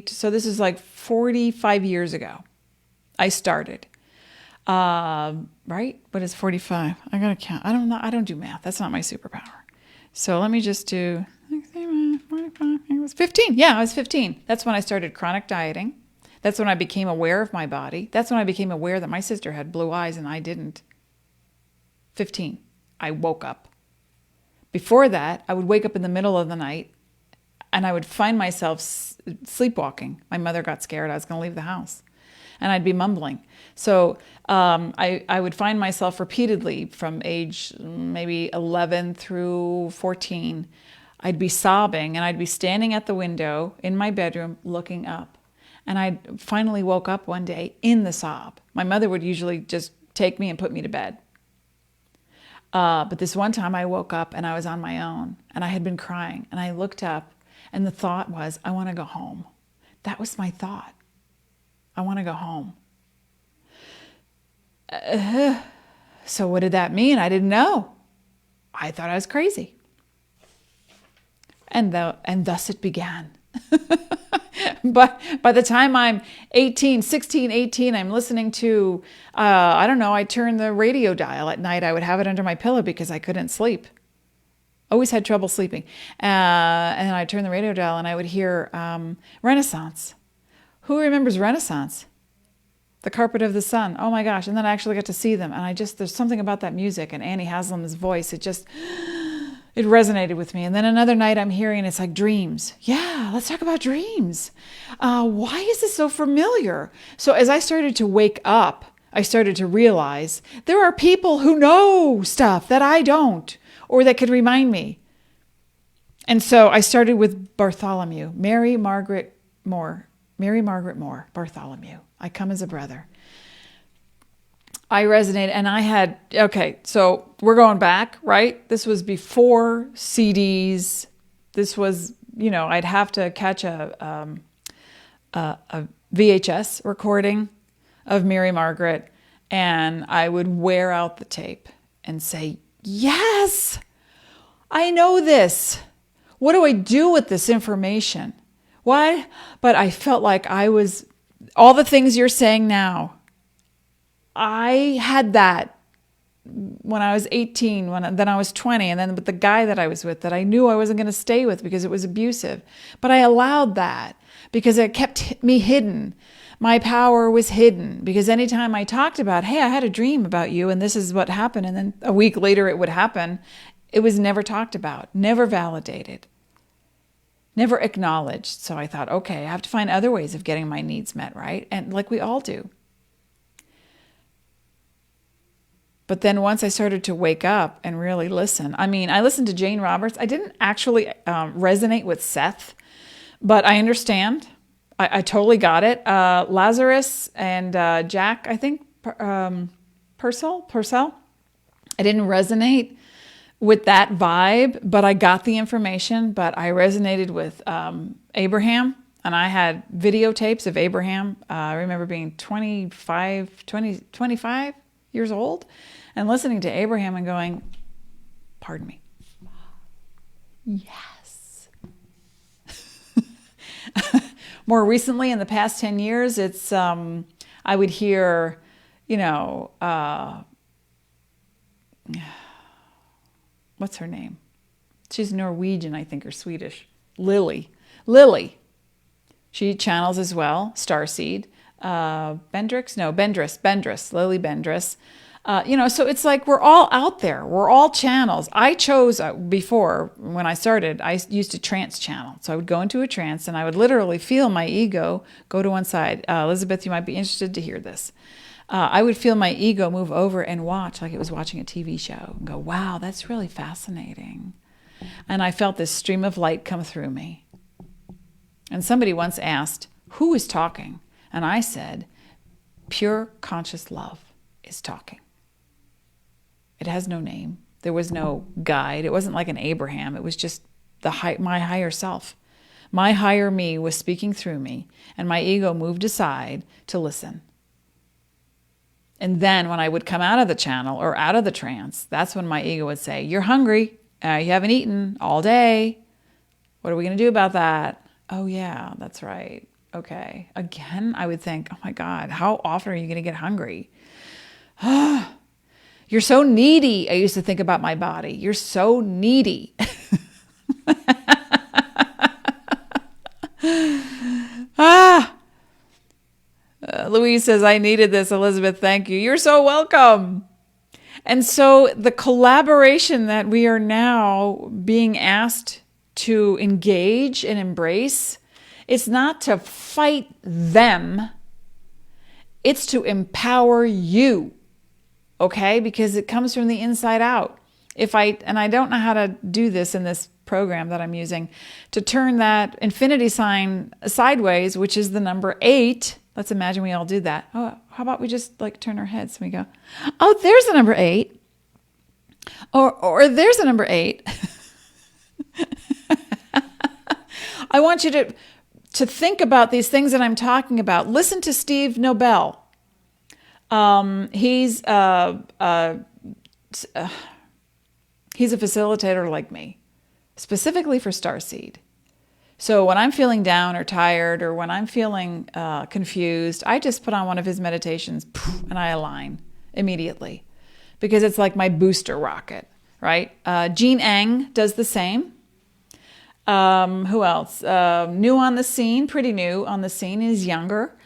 so this is like 45 years ago, I started. Right? What is 45? I gotta count. I don't know. I don't do math. That's not my superpower. So let me just do I was 15. Yeah, I was 15. That's when I started chronic dieting. That's when I became aware of my body. That's when I became aware that my sister had blue eyes and I didn't. 15. I woke up. Before that, I would wake up in the middle of the night and I would find myself sleepwalking. My mother got scared I was going to leave the house. And I'd be mumbling. So I would find myself repeatedly from age maybe 11 through 14. I'd be sobbing and I'd be standing at the window in my bedroom looking up. And I finally woke up one day in the sob. My mother would usually just take me and put me to bed. But this one time I woke up and I was on my own and I had been crying. And I looked up and the thought was, I want to go home. That was my thought. I want to go home. So what did that mean? I didn't know. I thought I was crazy. And thus it began. But by the time I'm 16, 18, I'm listening to, I don't know, I turned the radio dial at night. I would have it under my pillow because I couldn't sleep. Always had trouble sleeping. And I'd turn the radio dial and I would hear Renaissance. Who remembers Renaissance? The Carpet of the Sun. Oh my gosh. And then I actually got to see them. And there's something about that music and Annie Haslam's voice. It resonated with me. And then another night I'm hearing, it's like dreams. Yeah, let's talk about dreams. Why is this so familiar? So as I started to wake up, I started to realize there are people who know stuff that I don't, or that could remind me. And so I started with Bartholomew, Mary Margaret Moore, Bartholomew. I come as a brother. I resonated and so we're going back, right? This was before CDs. This was, I'd have to catch a VHS recording of Mary Margaret and I would wear out the tape and say, yes, I know this. What do I do with this information? What? But I felt like all the things you're saying now, I had that when I was 18, then I was 20, and then with the guy that I was with that I knew I wasn't going to stay with because it was abusive. But I allowed that because it kept me hidden. My power was hidden because anytime I talked about, hey, I had a dream about you and this is what happened, and then a week later it would happen, it was never talked about, never validated, never acknowledged. So I thought, okay, I have to find other ways of getting my needs met, right? And like we all do. But then once I started to wake up and really listen, I listened to Jane Roberts. I didn't actually resonate with Seth, but I understand. I totally got it. Lazarus and Jack, I think, Purcell. I didn't resonate with that vibe, but I got the information. But I resonated with Abraham, and I had videotapes of Abraham. I remember being 25 years old and listening to Abraham and going, pardon me. Yes. More recently, in the past 10 years, it's, I would hear, what's her name? She's Norwegian, I think, or Swedish. Lily. She channels as well. Starseed. Bendrix? No, Bendress. Lily Bendress. So it's like we're all out there. We're all channels. I chose before, when I started, I used to trance channel. So I would go into a trance and I would literally feel my ego go to one side. Elizabeth, you might be interested to hear this. I would feel my ego move over and watch like it was watching a TV show and go, wow, that's really fascinating. And I felt this stream of light come through me. And somebody once asked, who is talking? And I said, pure conscious love is talking. It has no name. There was no guide. It wasn't like an Abraham. It was just my higher self. My higher me was speaking through me, and my ego moved aside to listen. And then when I would come out of the channel or out of the trance, that's when my ego would say, you're hungry. You haven't eaten all day. What are we going to do about that? Oh, yeah, that's right. Okay. Again, I would think, oh my God, how often are you going to get hungry? You're so needy. I used to think about my body. You're so needy. Louise says, I needed this, Elizabeth. Thank you. You're so welcome. And so the collaboration that we are now being asked to engage and embrace, it's not to fight them. It's to empower you. Okay? Because it comes from the inside out. And I don't know how to do this in this program that I'm using, to turn that infinity sign sideways, which is the number 8. Let's imagine we all do that. Oh, how about we just like turn our heads and we go, oh, there's a number 8. Or there's a number 8. I want you to think about these things that I'm talking about. Listen to Steve Nobel. He's a facilitator like me, specifically for Starseed. So when I'm feeling down or tired, or when I'm feeling confused, I just put on one of his meditations and I align immediately, because it's like my booster rocket, right? Jean Eng does the same. Who else? New on the scene, pretty new on the scene. He's younger.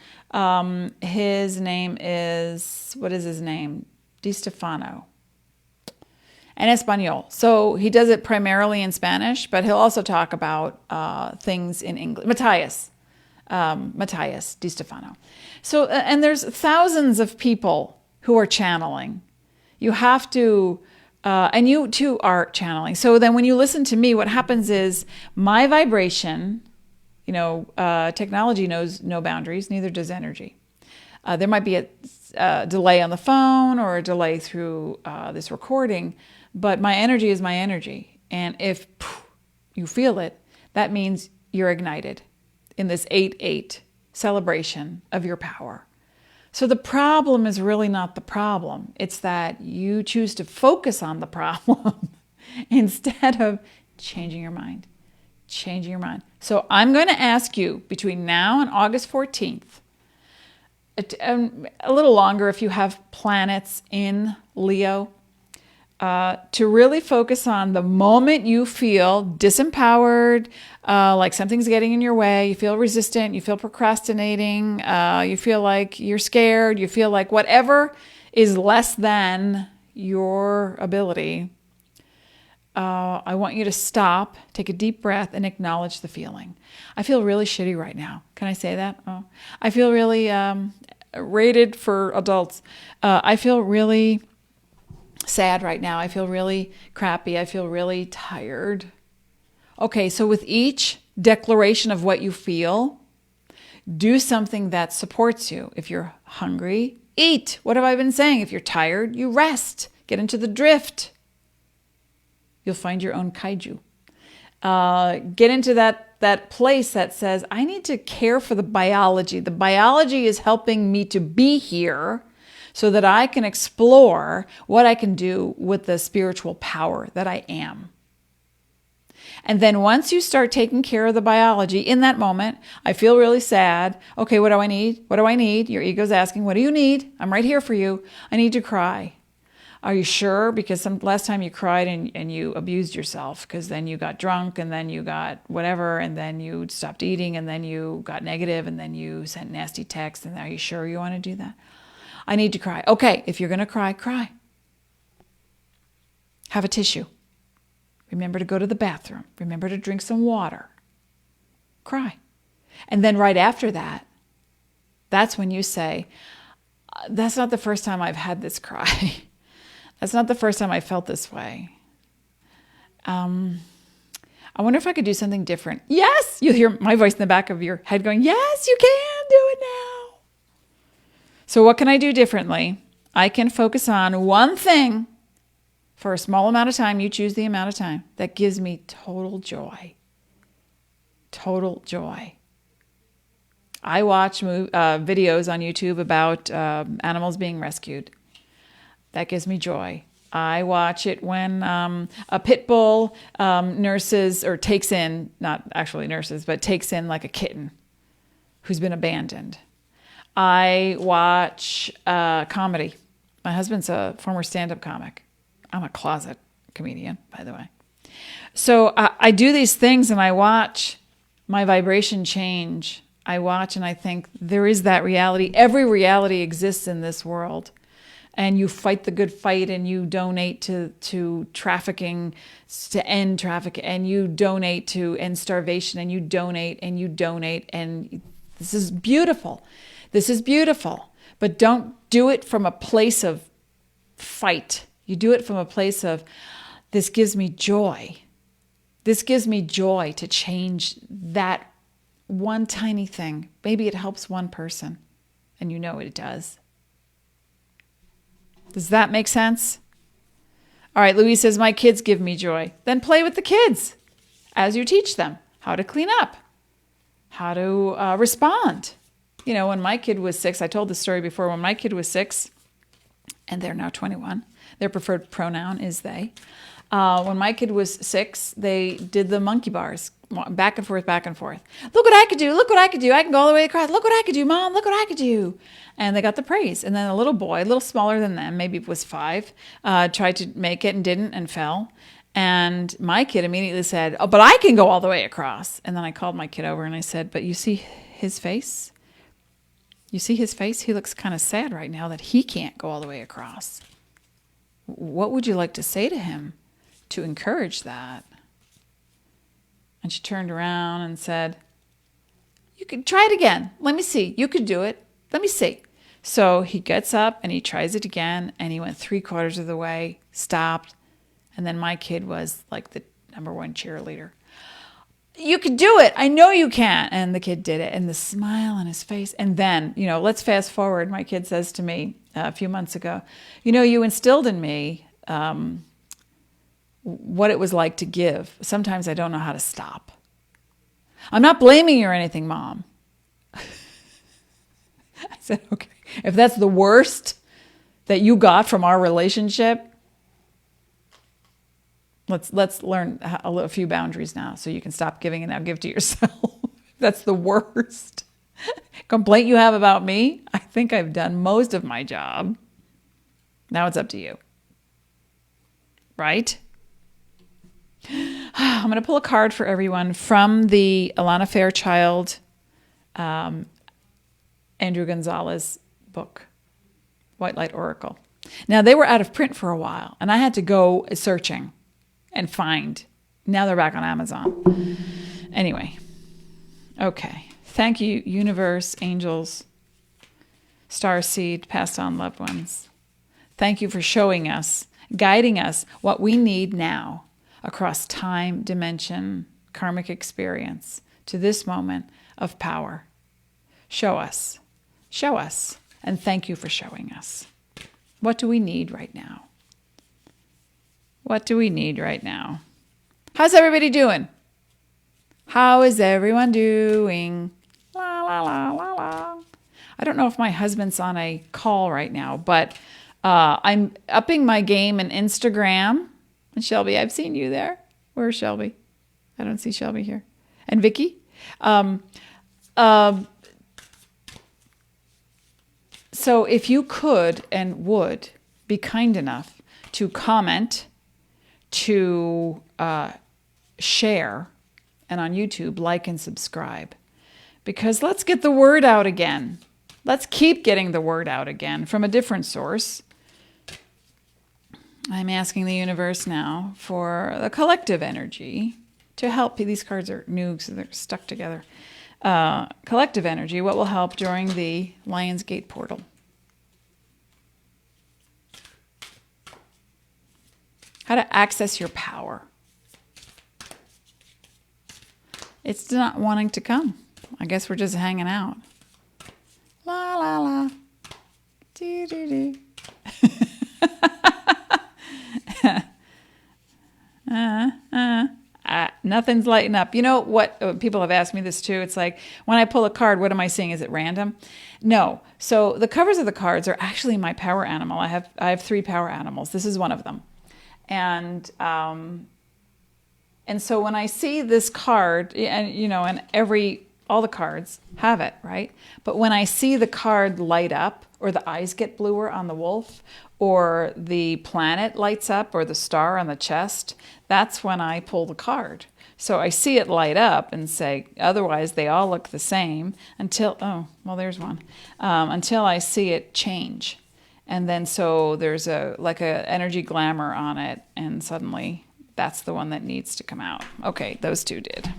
His name is, what is his name? Di Stefano. And Espanol. So he does it primarily in Spanish, but he'll also talk about things in English. Matthias Di Stefano. So, and there's thousands of people who are channeling. You have to, and you too are channeling. So then when you listen to me, what happens is my vibration, technology knows no boundaries, neither does energy. There might be a delay on the phone or a delay through this recording, but my energy is my energy. And if you feel it, that means you're ignited in this 8-8 celebration of your power. So the problem is really not the problem. It's that you choose to focus on the problem instead of changing your mind. So I'm going to ask you between now and August 14th, a little longer if you have planets in Leo, to really focus on the moment you feel disempowered, like something's getting in your way, you feel resistant, you feel procrastinating, you feel like you're scared, you feel like whatever is less than your ability. I want you to stop, take a deep breath, and acknowledge the feeling. I feel really shitty right now. Can I say that? Oh. I feel really rated for adults. I feel really sad right now. I feel really crappy. I feel really tired. Okay, so with each declaration of what you feel, do something that supports you. If you're hungry, eat. What have I been saying? If you're tired, you rest. Get into the drift. You'll find your own kaiju. Get into that place that says, I need to care for the biology. The biology is helping me to be here so that I can explore what I can do with the spiritual power that I am. And then once you start taking care of the biology in that moment, I feel really sad. Okay, what do I need? What do I need? Your ego's asking, what do you need? I'm right here for you. I need to cry. Are you sure? Because last time you cried and you abused yourself, because then you got drunk and then you got whatever and then you stopped eating and then you got negative and then you sent nasty texts. And are you sure you want to do that? I need to cry. Okay, if you're going to cry, cry. Have a tissue. Remember to go to the bathroom. Remember to drink some water. Cry. And then right after that, that's when you say, that's not the first time I've had this cry. That's not the first time I felt this way. I wonder if I could do something different. Yes! You hear my voice in the back of your head going, yes, you can do it now. So what can I do differently? I can focus on one thing for a small amount of time. You choose the amount of time that gives me total joy. Total joy. I watch videos on YouTube about animals being rescued. That gives me joy. I watch it when a pit bull nurses or takes in, not actually nurses, but takes in like a kitten who's been abandoned. I watch comedy. My husband's a former stand-up comic. I'm a closet comedian, by the way. So I do these things and I watch my vibration change I watch and I think there is that reality. Every reality exists in this world. And you fight the good fight and you donate to trafficking, to end trafficking, and you donate to end starvation, and you donate and you donate. And this is beautiful. This is beautiful. But don't do it from a place of fight. You do it from a place of, this gives me joy. This gives me joy to change that one tiny thing. Maybe it helps one person, and you know it does. Does that make sense? All right, Louise says, my kids give me joy. Then play with the kids as you teach them how to clean up, how to respond. You know, when my kid was 6, I told this story before, when my kid was 6, and they're now 21, their preferred pronoun is they. When my kid was 6, they did the monkey bars, back and forth, back and forth. Look what I could do. Look what I could do. I can go all the way across. Look what I could do, Mom. Look what I could do. And they got the praise. And then a little boy, a little smaller than them, maybe was 5, tried to make it and didn't and fell. And my kid immediately said, oh, but I can go all the way across. And then I called my kid over and I said, but you see his face? You see his face? He looks kind of sad right now that he can't go all the way across. What would you like to say to him to encourage that? And she turned around and said, you could try it again. Let me see. You could do it. Let me see. So he gets up and he tries it again, and he went 3/4 of the way, stopped, and then my kid was like the #1 cheerleader. You could do it. I know you can. And the kid did it, and the smile on his face. And then, you know, let's fast forward. My kid says to me a few months ago, you know, you instilled in me what it was like to give. Sometimes I don't know how to stop. I'm not blaming you or anything, Mom. I said, okay, if that's the worst that you got from our relationship, let's learn a few boundaries now so you can stop giving and now give to yourself. That's the worst complaint you have about me. I think I've done most of my job. Now it's up to you. Right? I'm going to pull a card for everyone from the Alana Fairchild, Andrew Gonzalez book, White Light Oracle. Now, they were out of print for a while, and I had to go searching and find. Now they're back on Amazon. Anyway, okay. Thank you, universe, angels, starseed, passed on loved ones. Thank you for showing us, guiding us what we need now across time, dimension, karmic experience to this moment of power. Show us, and thank you for showing us. What do we need right now? What do we need right now? How's everybody doing? How is everyone doing? La, la, la, la, la. I don't know if my husband's on a call right now, but I'm upping my game in Instagram. And Shelby, I've seen you there. Where's Shelby? I don't see Shelby here. And Vicky. So if you could and would be kind enough to comment, to share, and on YouTube, like and subscribe. Because let's get the word out again. Let's keep getting the word out again from a different source. I'm asking the universe now for the collective energy to help. These cards are new, so they're stuck together. Collective energy, what will help during the Lion's Gate portal? How to access your power. It's not wanting to come. I guess we're just hanging out. La, la, la. Doo, doo, doo. Nothing's lighting up. You know what? People have asked me this too. It's like, when I pull a card, what am I seeing? Is it random? No. So the covers of the cards are actually my power animal. I have 3 power animals. This is one of them. And so when I see this card, and you know, and all the cards have it, right? But when I see the card light up, or the eyes get bluer on the wolf, or the planet lights up, or the star on the chest, that's when I pull the card. So I see it light up and say, otherwise they all look the same until, oh, well, there's one, until I see it change. And then so there's a energy glamour on it, and suddenly that's the one that needs to come out. Okay, those two did.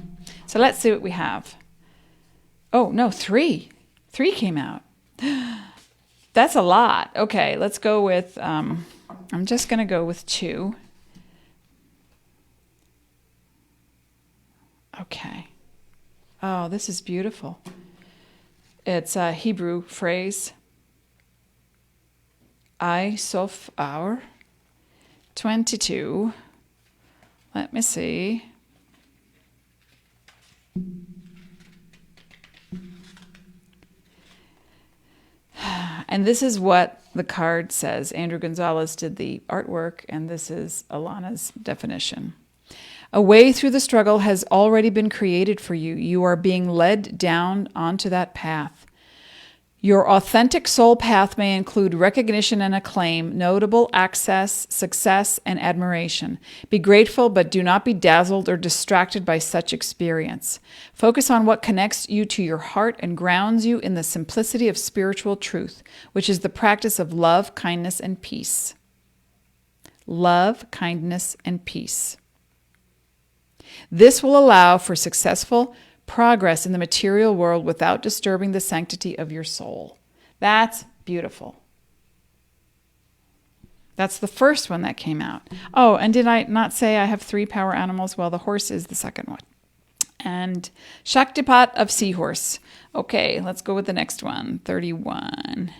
So let's see what we have. Oh, no, 3. 3 came out. That's a lot. Okay, let's go with, I'm just going to go with 2. Okay. Oh, this is beautiful. It's a Hebrew phrase. I sof our 22. Let me see. And this is what the card says. Andrew Gonzalez did the artwork, and this is Alana's definition. A way through the struggle has already been created for you. You are being led down onto that path. Your authentic soul path may include recognition and acclaim, notable access, success, and admiration. Be grateful, but do not be dazzled or distracted by such experience. Focus on what connects you to your heart and grounds you in the simplicity of spiritual truth, which is the practice of love, kindness, and peace. Love, kindness, and peace. This will allow for successful progress in the material world without disturbing the sanctity of your soul. That's beautiful. That's the first one that came out. Oh, and did I not say I have 3 power animals? Well, the horse is the second one. And Shaktipat of Seahorse. Okay, let's go with the next one, 31.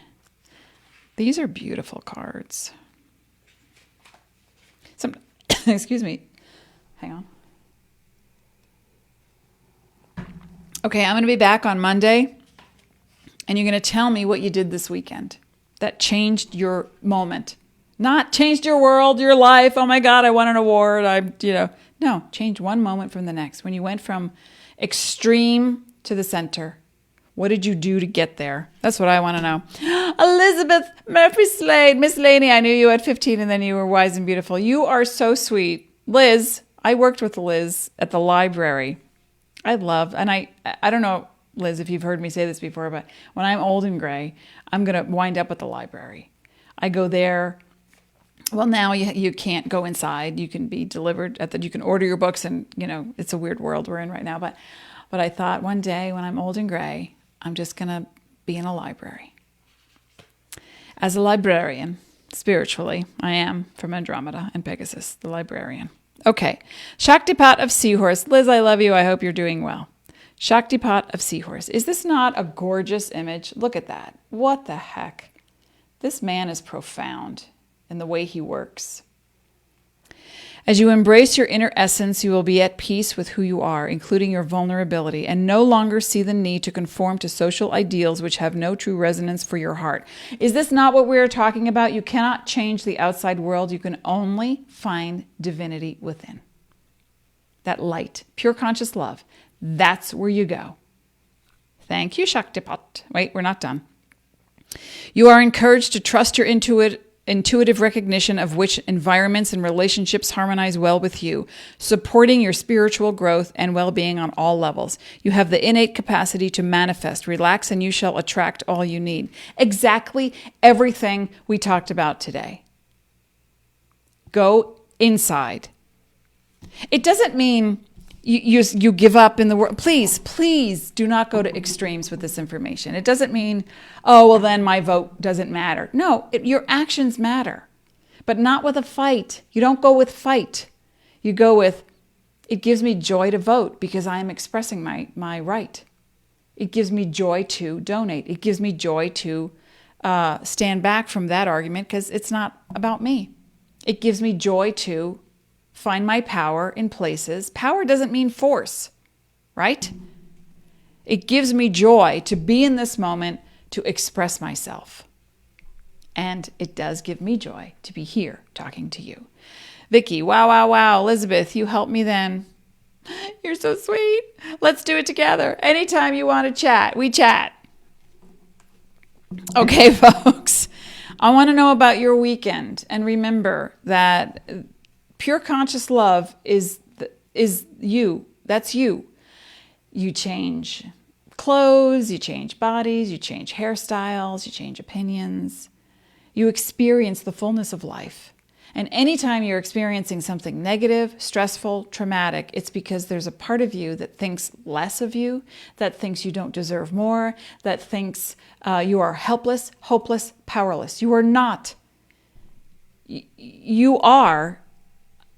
These are beautiful cards. Excuse me. Hang on. Okay, I'm going to be back on Monday, and you're going to tell me what you did this weekend that changed your moment. Not changed your world, your life. Oh my God, I won an award. No, change one moment from the next. When you went from extreme to the center, what did you do to get there? That's what I want to know. Elizabeth Murphy-Slade, Miss Laney, I knew you at 15 and then you were wise and beautiful. You are so sweet. Liz, I worked with Liz at the library. I don't know, Liz, if you've heard me say this before, but when I'm old and gray, I'm going to wind up at the library. I go there. Well, now you can't go inside. You can be delivered you can order your books, and it's a weird world we're in right now. But I thought one day when I'm old and gray, I'm just going to be in a library. As a librarian, spiritually, I am from Andromeda and Pegasus, the librarian. Okay, Shaktipat of Seahorse. Liz, I love you. I hope you're doing well. Shaktipat of Seahorse. Is this not a gorgeous image? Look at that. What the heck? This man is profound in the way he works. As you embrace your inner essence, you will be at peace with who you are, including your vulnerability, and no longer see the need to conform to social ideals which have no true resonance for your heart. Is this not what we're talking about? You cannot change the outside world. You can only find divinity within. That light, pure conscious love, that's where you go. Thank you, Shaktipat. Wait, we're not done. You are encouraged to trust your intuitive recognition of which environments and relationships harmonize well with you, supporting your spiritual growth and well-being on all levels. You have the innate capacity to manifest, relax, and you shall attract all you need. Exactly everything we talked about today. Go inside. It doesn't mean you give up in the world. Please do not go to extremes with this information. It doesn't mean, oh, well, then my vote doesn't matter. No, your actions matter, but not with a fight. You don't go with fight. You go with, it gives me joy to vote because I am expressing my right. It gives me joy to donate. It gives me joy to stand back from that argument because it's not about me. It gives me joy to find my power in places. Power doesn't mean force, right? It gives me joy to be in this moment to express myself. And it does give me joy to be here talking to you. Vicky, wow. Elizabeth, you helped me then. You're so sweet. Let's do it together. Anytime you want to chat, we chat. Okay, folks. I want to know about your weekend. And remember that pure conscious love is is you. That's you. You change clothes, you change bodies, you change hairstyles, you change opinions. You experience the fullness of life. And anytime you're experiencing something negative, stressful, traumatic, it's because there's a part of you that thinks less of you, that thinks you don't deserve more, that thinks you are helpless, hopeless, powerless. You are not. You are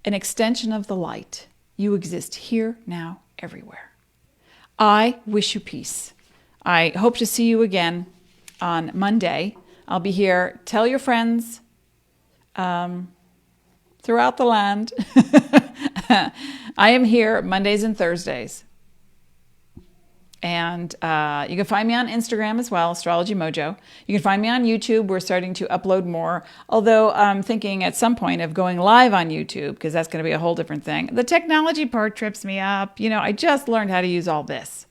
an extension of the light. You exist here, now, everywhere. I wish you peace. I hope to see you again on Monday. I'll be here. Tell your friends throughout the land. I am here Mondays and Thursdays. And you can find me on Instagram as well, Astrology Mojo. You can find me on YouTube. We're starting to upload more, although I'm thinking at some point of going live on YouTube because that's going to be a whole different thing. The technology part trips me up. You know, I just learned how to use all this.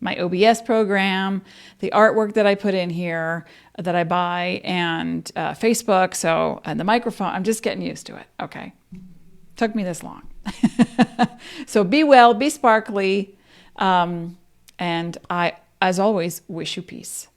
My OBS program, the artwork that I put in here that I buy, and Facebook, and the microphone. I'm just getting used to it. Okay. Took me this long. So be well, be sparkly. And I, as always, wish you peace.